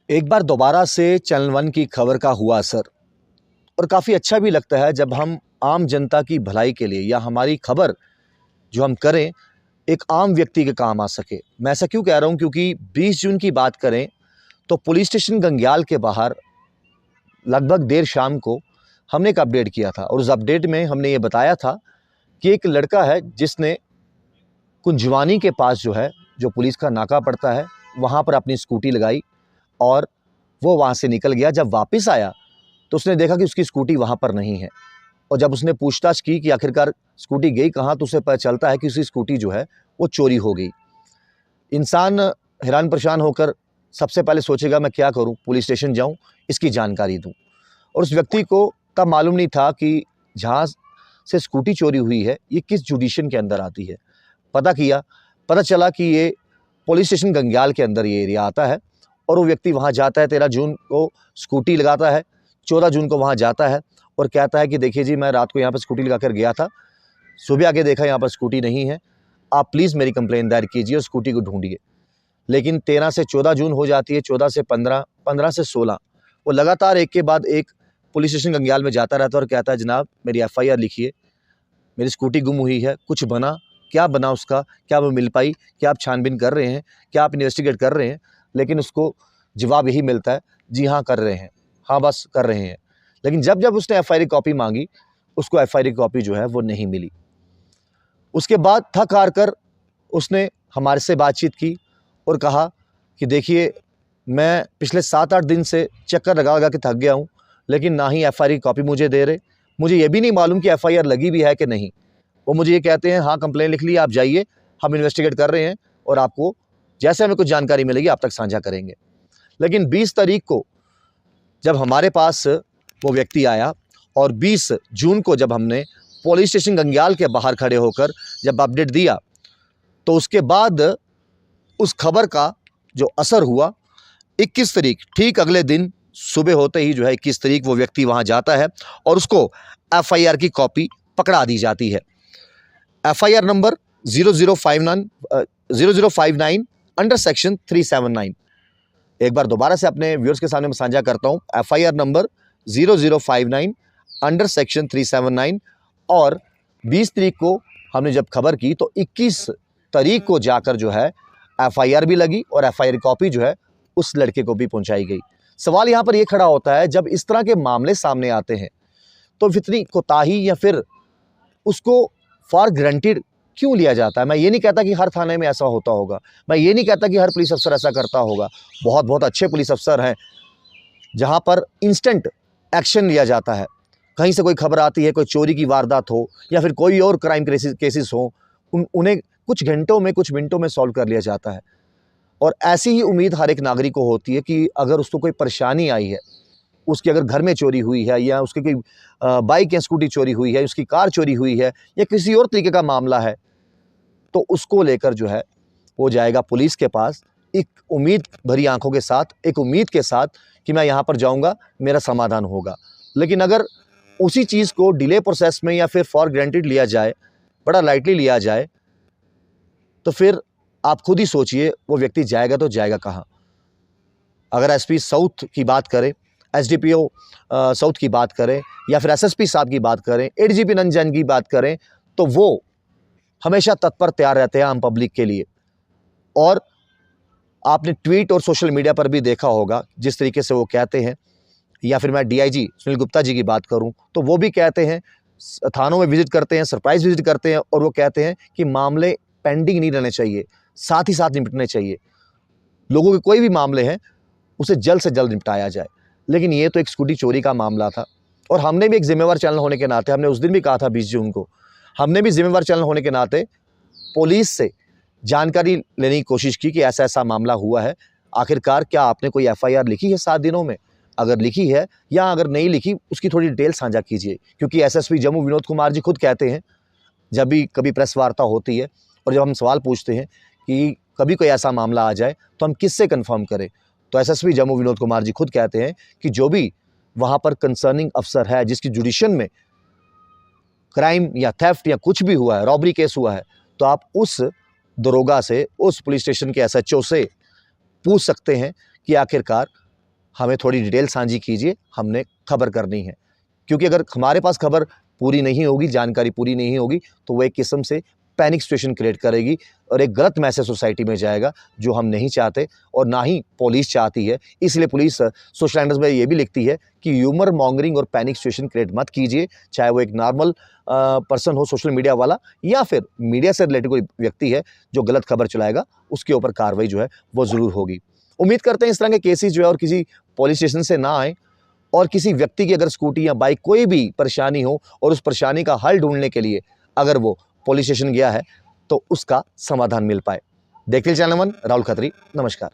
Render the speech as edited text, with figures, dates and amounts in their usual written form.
एक बार दोबारा से चैनल वन की खबर का हुआ असर और काफ़ी अच्छा भी लगता है जब हम आम जनता की भलाई के लिए या हमारी खबर जो हम करें एक आम व्यक्ति के काम आ सके। मैं ऐसा क्यों कह रहा हूँ, क्योंकि 20 जून की बात करें तो पुलिस स्टेशन गंग्याल के बाहर लगभग देर शाम को हमने एक अपडेट किया था और उस अपडेट में हमने ये बताया था कि एक लड़का है जिसने कुंजवानी के पास जो पुलिस का नाका पड़ता है वहाँ पर अपनी स्कूटी लगाई और वो वहाँ से निकल गया। जब वापस आया तो उसने देखा कि उसकी स्कूटी वहाँ पर नहीं है और जब उसने पूछताछ की कि आखिरकार स्कूटी गई कहाँ, तो उसे पता चलता है कि उसकी स्कूटी वो चोरी हो गई। इंसान हैरान परेशान होकर सबसे पहले सोचेगा मैं क्या करूँ, पुलिस स्टेशन जाऊँ, इसकी जानकारी दूँ। और उस व्यक्ति को तब मालूम नहीं था कि जहाँ से स्कूटी चोरी हुई है ये किस जुडिशन के अंदर आती है। पता किया, पता चला कि ये पुलिस स्टेशन गंग्याल के अंदर ये एरिया आता है और वो व्यक्ति वहाँ जाता है। 13 जून को स्कूटी लगाता है, 14 जून को वहाँ जाता है और कहता है कि देखिए जी, मैं रात को यहाँ पर स्कूटी लगा कर गया था, सुबह आके देखा यहाँ पर स्कूटी नहीं है, आप प्लीज़ मेरी कंप्लेंट दायर कीजिए और स्कूटी को ढूंढिए। लेकिन 13 से 14 जून हो जाती है, 14 से 15, 15 से 16, वो लगातार एक के बाद एक पुलिस स्टेशन गंग्याल में जाता रहता है और कहता है जनाब मेरी FIR लिखिए, मेरी स्कूटी गुम हुई है, कुछ बना, क्या बना उसका, क्या वो मिल पाई, क्या आप छानबीन कर रहे हैं, क्या आप इन्वेस्टिगेट कर रहे हैं। लेकिन उसको जवाब यही मिलता है, जी हाँ कर रहे हैं, हाँ बस कर रहे हैं। लेकिन जब जब उसने FIR की कॉपी मांगी, उसको FIR की कॉपी वो नहीं मिली। उसके बाद थक हार कर उसने हमारे से बातचीत की और कहा कि देखिए मैं पिछले 7-8 दिन से चक्कर लगा लगा के थक गया हूँ, लेकिन ना ही FIR की कॉपी मुझे दे रहे, मुझे ये भी नहीं मालूम कि FIR लगी भी है कि नहीं। वो मुझे ये कहते हैं हाँ कंप्लेन लिख ली, आप जाइए, हम इन्वेस्टिगेट कर रहे हैं और आपको जैसे हमें कुछ जानकारी मिलेगी आप तक साझा करेंगे। लेकिन 20 तारीख को जब हमारे पास वो व्यक्ति आया और 20 जून को जब हमने पुलिस स्टेशन गंग्याल के बाहर खड़े होकर जब अपडेट दिया, तो उसके बाद उस खबर का जो असर हुआ, 21 तारीख ठीक अगले दिन सुबह होते ही 21 तारीख वो व्यक्ति वहाँ जाता है और उसको FIR की कॉपी पकड़ा दी जाती है। FIR number 0059 under section 379। एक बार दोबारा से अपने व्यूअर्स के सामने मैं साझा करता हूँ, FIR नंबर 0059 अंडर सेक्शन 379। और 20 तारीख को हमने जब खबर की तो 21 तारीख को जाकर FIR भी लगी और FIR कॉपी उस लड़के को भी पहुंचाई गई। सवाल यहाँ पर यह खड़ा होता है, जब इस तरह के मामले सामने आते हैं तो इतनी कोताही या फिर उसको फॉर ग्रांटेड क्यों लिया जाता है। मैं ये नहीं कहता कि हर थाने में ऐसा होता होगा, मैं ये नहीं कहता कि हर पुलिस अफसर ऐसा करता होगा। बहुत बहुत अच्छे पुलिस अफसर हैं जहाँ पर इंस्टेंट एक्शन लिया जाता है। कहीं से कोई खबर आती है, कोई चोरी की वारदात हो या फिर कोई और क्राइम केसेस हो, उन्हें कुछ घंटों में कुछ मिनटों में सॉल्व कर लिया जाता है। और ऐसी ही उम्मीद हर एक नागरिक को होती है कि अगर उसको कोई परेशानी आई है, उसकी अगर घर में चोरी हुई है या उसकी कोई बाइक या स्कूटी चोरी हुई है, उसकी कार चोरी हुई है या किसी और तरीके का मामला है, तो उसको लेकर वो जाएगा पुलिस के पास एक उम्मीद भरी आंखों के साथ, एक उम्मीद के साथ कि मैं यहाँ पर जाऊँगा, मेरा समाधान होगा। लेकिन अगर उसी चीज़ को डिले प्रोसेस में या फिर फॉर ग्रांटेड लिया जाए, बड़ा लाइटली लिया जाए, तो फिर आप खुद ही सोचिए वो व्यक्ति जाएगा तो जाएगा कहाँ। अगर SP साउथ की बात करें, SDPO साउथ की बात करें या फिर SSP साहब की बात करें, ADGP नंजन की बात करें, तो वो हमेशा तत्पर तैयार रहते हैं आम पब्लिक के लिए। और आपने ट्वीट और सोशल मीडिया पर भी देखा होगा जिस तरीके से वो कहते हैं, या फिर मैं DIG सुनील गुप्ता जी की बात करूं तो वो भी कहते हैं, थानों में विजिट करते हैं, सरप्राइज विजिट करते हैं और वो कहते हैं कि मामले पेंडिंग नहीं रहने चाहिए, साथ ही साथ निपटने चाहिए। लोगों के कोई भी मामले हैं उसे जल्द से जल्द निपटाया जाए। लेकिन ये तो एक स्कूटी चोरी का मामला था और हमने भी एक जिम्मेवार चैनल होने के नाते, हमने उस दिन भी कहा था 20 जून को, हमने भी जिम्मेवार चैनल होने के नाते पुलिस से जानकारी लेने की कोशिश की कि ऐसा ऐसा मामला हुआ है, आखिरकार क्या आपने कोई FIR लिखी है 7 दिनों में, अगर लिखी है या अगर नहीं लिखी उसकी थोड़ी डिटेल साझा कीजिए। क्योंकि SSP जम्मू विनोद कुमार जी खुद कहते हैं, जब भी कभी प्रेस वार्ता होती है और जब हम सवाल पूछते हैं कि कभी कोई ऐसा मामला आ जाए तो हम किससे कंफर्म करें, तो SSP जम्मू विनोद कुमार जी खुद कहते हैं कि जो भी वहाँ पर कंसर्निंग अफसर है, जिसकी जुडिशन में क्राइम या थेफ्ट या कुछ भी हुआ है, रॉबरी केस हुआ है, तो आप उस दरोगा से, उस पुलिस स्टेशन के SHO से पूछ सकते हैं कि आखिरकार हमें थोड़ी डिटेल साझी कीजिए, हमने खबर करनी है। क्योंकि अगर हमारे पास खबर पूरी नहीं होगी, जानकारी पूरी नहीं होगी, तो वो एक किस्म से पैनिक सिचुएशन क्रिएट करेगी और एक गलत मैसेज सोसाइटी में जाएगा, जो हम नहीं चाहते और ना ही पुलिस चाहती है। इसलिए पुलिस सोशल हैंडल्स में ये भी लिखती है कि ह्यूमर मॉन्गरिंग और पैनिक सिचुएशन क्रिएट मत कीजिए, चाहे वो एक नॉर्मल पर्सन हो, सोशल मीडिया वाला, या फिर मीडिया से रिलेटेड कोई व्यक्ति है जो गलत खबर चलाएगा, उसके ऊपर कार्रवाई जो है वो ज़रूर होगी। उम्मीद करते हैं इस तरह के केसेस जो है और किसी पुलिस स्टेशन से ना आए, और किसी व्यक्ति की अगर स्कूटी या बाइक कोई भी परेशानी हो और उस परेशानी का हल ढूंढने के लिए अगर वो पुलिस स्टेशन गया है, तो उसका समाधान मिल पाए। देखते चैनल वन, राहुल खत्री, नमस्कार।